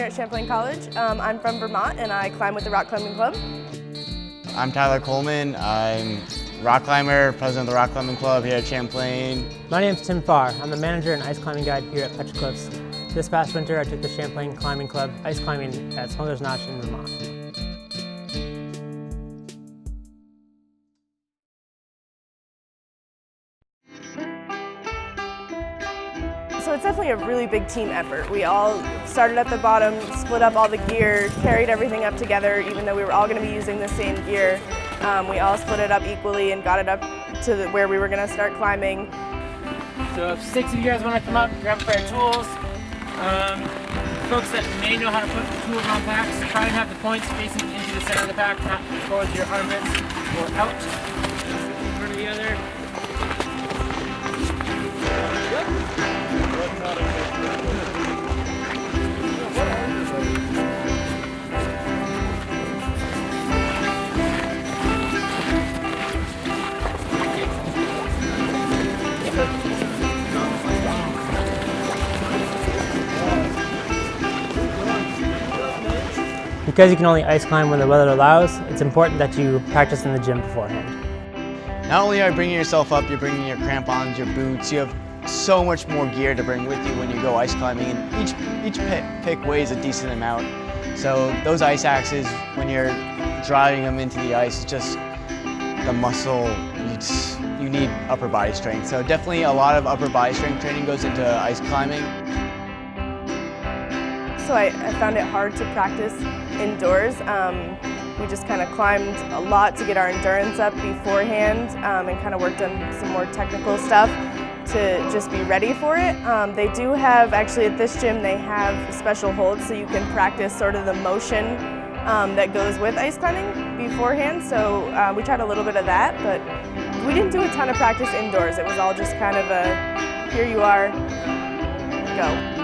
at Champlain College. I'm from Vermont and I climb with the Rock Climbing Club. I'm Tyler Coleman. I'm rock climber, president of the Rock Climbing Club here at Champlain. My name's Tim Farr. I'm the manager and ice climbing guide here at Petroglyphs. This past winter I took the Champlain Climbing Club ice climbing at Smugglers Notch in Vermont. So it's definitely a really big team effort. We all started at the bottom, split up all the gear, carried everything up together, even though we were all going to be using the same gear. We all split it up equally and got it up to where we were going to start climbing. So if 6 of you guys want to come up, grab a pair of tools. Folks that may know how to put tools on packs, try and have the points facing into the center of the pack, not towards your armpits or out. In front of the other. Because you can only ice climb when the weather allows, it's important that you practice in the gym beforehand. Not only are you bringing yourself up, you're bringing your crampons, your boots. You have so much more gear to bring with you when you go ice climbing, and each pick weighs a decent amount. So those ice axes, when you're driving them into the ice, it's just the muscle, you need upper body strength. So definitely a lot of upper body strength training goes into ice climbing. So I found it hard to practice indoors. We just kind of climbed a lot to get our endurance up beforehand and kind of worked on some more technical stuff to just be ready for it. They do have, actually at this gym, they have special holds so you can practice sort of the motion that goes with ice climbing beforehand. So we tried a little bit of that, but we didn't do a ton of practice indoors. It was all just kind of a, here you are, go.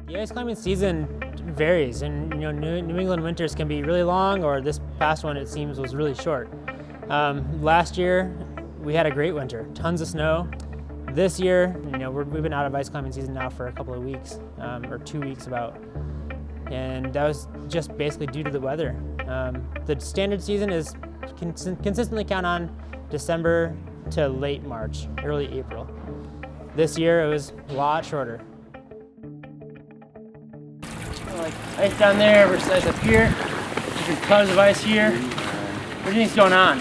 The ice climbing season varies, and New England winters can be really long, or this past one it seems was really short. Last year we had a great winter, tons of snow. This year, we've been out of ice climbing season now for a couple of weeks, or 2 weeks about, and that was just basically due to the weather. The standard season is consistently count on December to late March, early April. This year it was a lot shorter. Like ice down there versus ice up here, different colors of ice here. What do you think's going on?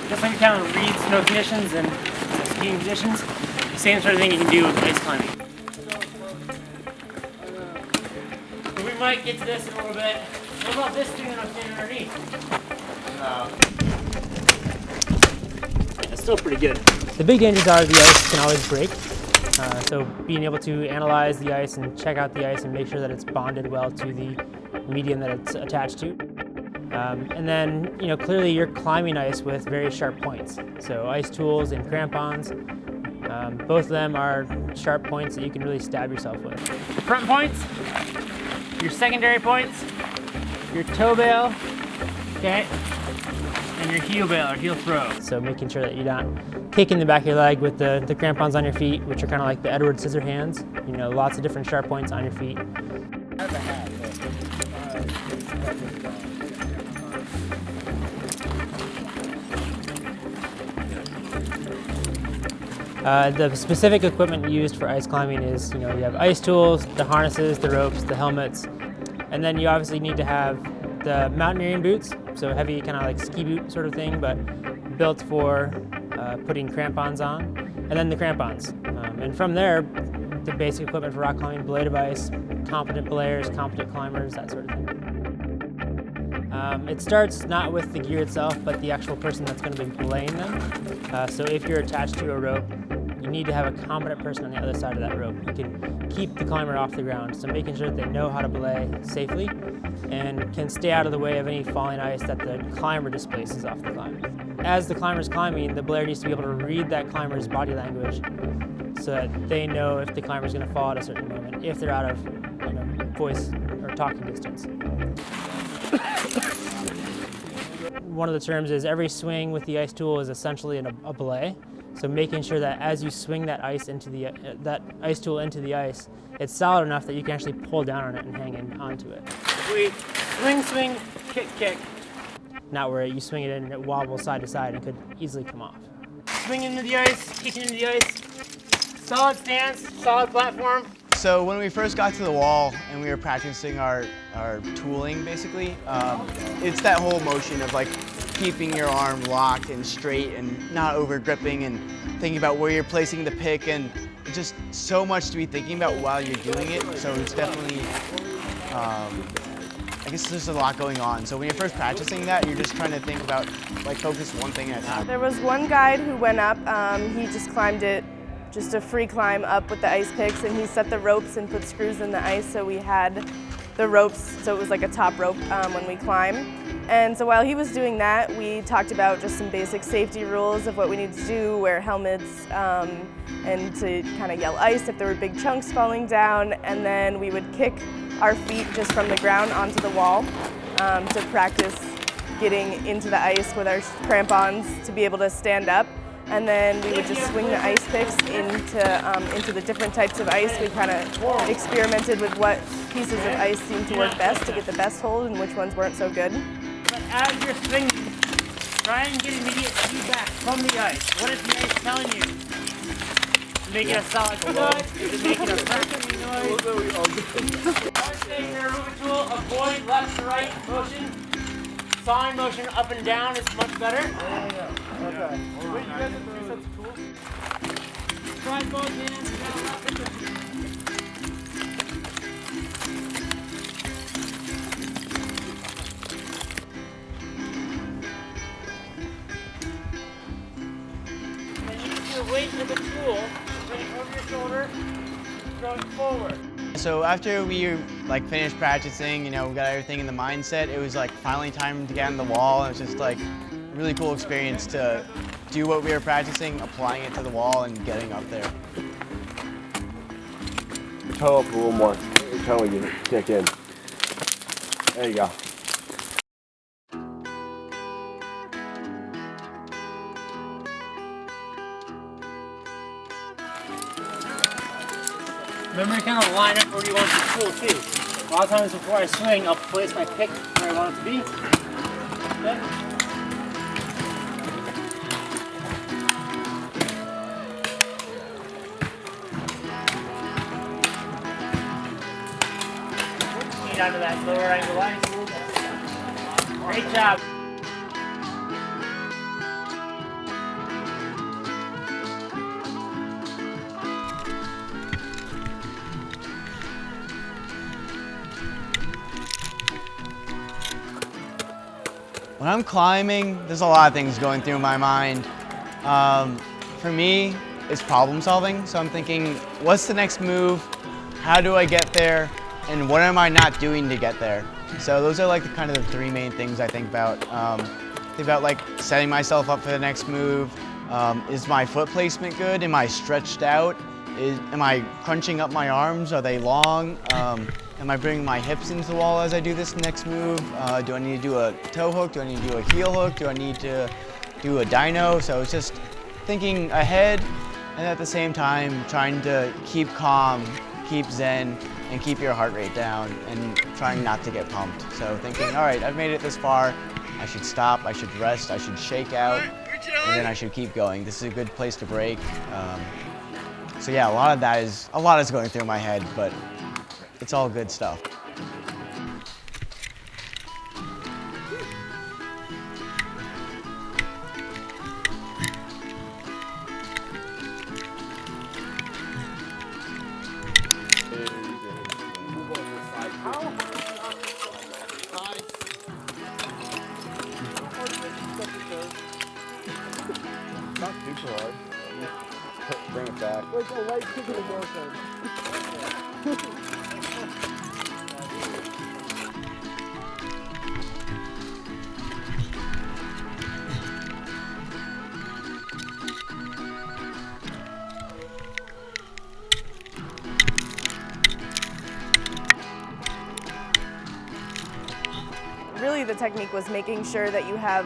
Just like you kind of read snow conditions and skiing conditions, same sort of thing you can do with ice climbing. So we might get to this in a little bit. What about this thing that I'm standing underneath? It's still pretty good. The big dangers are the ice can always break. So being able to analyze the ice and check out the ice and make sure that it's bonded well to the medium that it's attached to. And then, clearly you're climbing ice with very sharp points. So ice tools and crampons, both of them are sharp points that you can really stab yourself with. Your front points, your secondary points, your toe bail, okay, and your heel bail or heel throw. So making sure that you're not kicking the back of your leg with the crampons on your feet, which are kind of like the Edward Scissorhands. Lots of different sharp points on your feet. The specific equipment used for ice climbing is, you have ice tools, the harnesses, the ropes, the helmets, and then you obviously need to have the mountaineering boots, so heavy kind of like ski boot sort of thing, but built for putting crampons on, and then the crampons. And from there, the basic equipment for rock climbing, belay device, competent belayers, competent climbers, that sort of thing. It starts not with the gear itself, but the actual person that's going to be belaying them. So if you're attached to a rope, you need to have a competent person on the other side of that rope who can keep the climber off the ground. So making sure that they know how to belay safely and can stay out of the way of any falling ice that the climber displaces off the climb. As the climber's climbing, the belayer needs to be able to read that climber's body language so that they know if the climber's going to fall at a certain moment, if they're out of voice or talking distance. One of the terms is every swing with the ice tool is essentially a belay. So making sure that as you swing that ice into that ice tool into the ice, it's solid enough that you can actually pull down on it and hang onto it. We swing, swing, kick, kick. Not where you swing it in and it wobbles side to side and could easily come off. Swing into the ice, kicking into the ice. Solid stance, solid platform. So when we first got to the wall and we were practicing our tooling, basically, it's that whole motion of like keeping your arm locked and straight and not over gripping and thinking about where you're placing the pick, and just so much to be thinking about while you're doing it. So it's definitely, I guess there's a lot going on. So when you're first practicing that, you're just trying to think about, like, focus one thing at a time. There was one guide who went up, he just climbed it, just a free climb up with the ice picks, and he set the ropes and put screws in the ice, so we had the ropes, so it was like a top rope when we climb. And so while he was doing that, we talked about just some basic safety rules of what we need to do, wear helmets, and to kind of yell ice if there were big chunks falling down, and then we would kick our feet just from the ground onto the wall to practice getting into the ice with our crampons to be able to stand up. And then we would just swing the ice picks into the different types of ice. We kind of experimented with what pieces of ice seemed to work best to get the best hold and which ones weren't so good. But as you're swinging, try and get immediate feedback from the ice. What is the ice telling you? To make it a solid noise? Is it making a cracking noise? I would say in your movement tool, avoid left to right motion. Sawing motion up and down is much better. Okay. Wait, you guys have two sets of tools? Try both hands. And you use your weight of the tool, bring it over your shoulder, going forward. So after we finished practicing, we got everything in the mindset, it was finally time to get on the wall. It was just a really cool experience to do what we were practicing, applying it to the wall and getting up there. Toe up a little more. Your toe when you kick in. There you go. Remember to kind of line up where you want the tool too. A lot of times before I swing, I'll place my pick where I want it to be. Good. Feet onto that lower angle ice. Great job. When I'm climbing, there's a lot of things going through my mind. For me, it's problem solving. So I'm thinking, what's the next move? How do I get there? And what am I not doing to get there? So those are the three main things I think about. Think about setting myself up for the next move. Is my foot placement good? Am I stretched out? Am I crunching up my arms? Are they long? Am I bringing my hips into the wall as I do this next move? Do I need to do a toe hook? Do I need to do a heel hook? Do I need to do a dyno? So it's just thinking ahead and at the same time trying to keep calm, keep zen, and keep your heart rate down and trying not to get pumped. So thinking, all right, I've made it this far. I should stop, I should rest, I should shake out, and then I should keep going. This is a good place to break. So yeah, a lot is going through my head, but it's all good stuff. Not super hard. Bring it back. Like a light kick in the girlfriend. Really, the technique was making sure that you have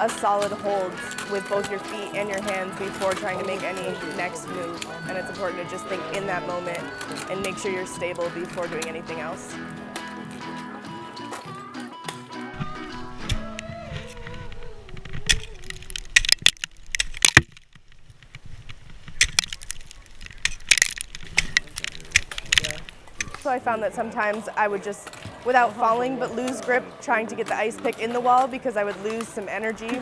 a solid hold with both your feet and your hands before trying to make any next move. And it's important to just think in that moment and make sure you're stable before doing anything else. So I found that sometimes I would just, without falling, but lose grip trying to get the ice pick in the wall because I would lose some energy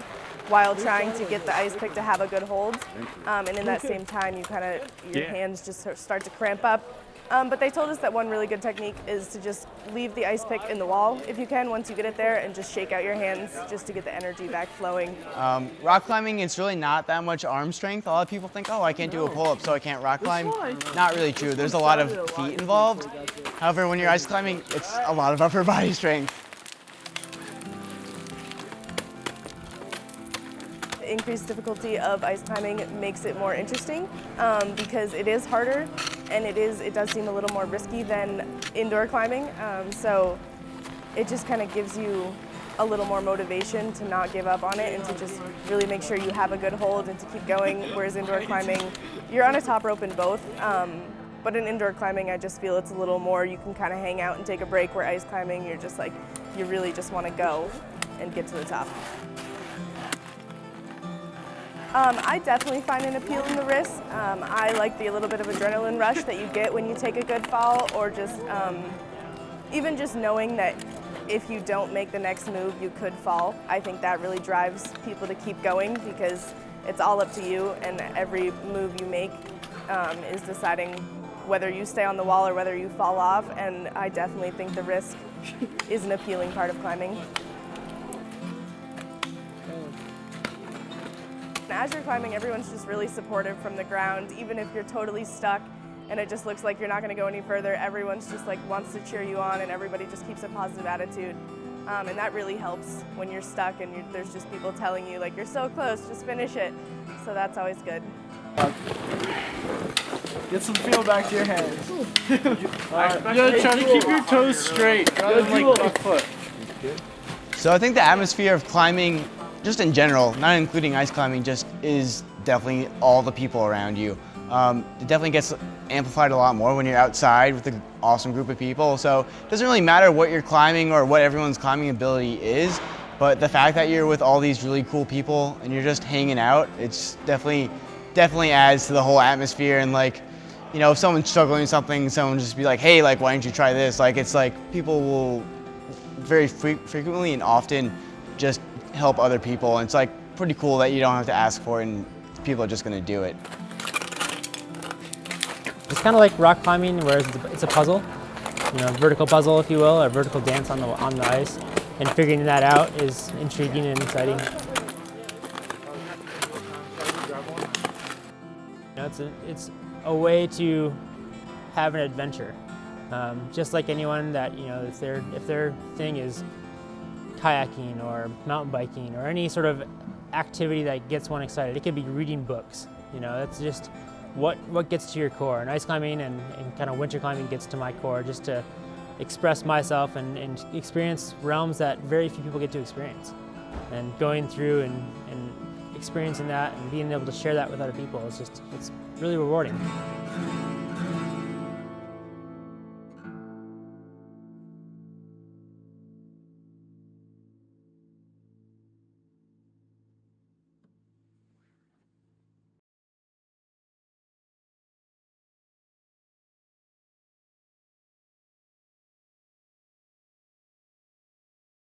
while trying to get the ice pick to have a good hold. And in that same time, your hands just start to cramp up. But they told us that one really good technique is to just leave the ice pick in the wall if you can once you get it there and just shake out your hands just to get the energy back flowing. Rock climbing, it's really not that much arm strength. A lot of people think, oh, I can't do a pull-up, so I can't rock climb. Not really true. There's a lot of feet involved. However, when you're ice climbing, it's a lot of upper body strength. Increased difficulty of ice climbing makes it more interesting because it is harder and it does seem a little more risky than indoor climbing. So it just kind of gives you a little more motivation to not give up on it and to just really make sure you have a good hold and to keep going. Whereas indoor climbing, you're on a top rope in both. But in indoor climbing, I just feel it's a little more, you can kind of hang out and take a break, where ice climbing, you're just like, you really just want to go and get to the top. I definitely find an appeal in the risk. I like the little bit of adrenaline rush that you get when you take a good fall, or just even just knowing that if you don't make the next move, you could fall. I think that really drives people to keep going because it's all up to you, and every move you make is deciding whether you stay on the wall or whether you fall off, and I definitely think the risk is an appealing part of climbing. As you're climbing, everyone's just really supportive from the ground. Even if you're totally stuck and it just looks like you're not going to go any further, everyone's just like wants to cheer you on, and everybody just keeps a positive attitude. And that really helps when you're stuck and there's just people telling you like, you're so close, just finish it. So that's always good. Get some feel back to your hands. Yeah, try to keep your toes straight rather than like left foot. So I think the atmosphere of climbing, just in general, not including ice climbing, just is definitely all the people around you. It definitely gets amplified a lot more when you're outside with an awesome group of people. So it doesn't really matter what you're climbing or what everyone's climbing ability is, but the fact that you're with all these really cool people and you're just hanging out, it's definitely adds to the whole atmosphere. And like, you know, if someone's struggling with something, someone just be like, hey, like, why don't you try this? Like, it's like people will very frequently and often just help other people. And it's like pretty cool that you don't have to ask for it and people are just gonna do it. It's kind of like rock climbing, where it's a puzzle, you know, vertical puzzle, if you will, or vertical dance on the ice. And figuring that out is intriguing and exciting. You know, it's a way to have an adventure. Just like anyone that, you know, if their thing is kayaking or mountain biking or any sort of activity that gets one excited. It could be reading books, you know, that's just what gets to your core. And ice climbing and kind of winter climbing gets to my core, just to express myself and experience realms that very few people get to experience. And going through and experiencing that and being able to share that with other people, it's really rewarding.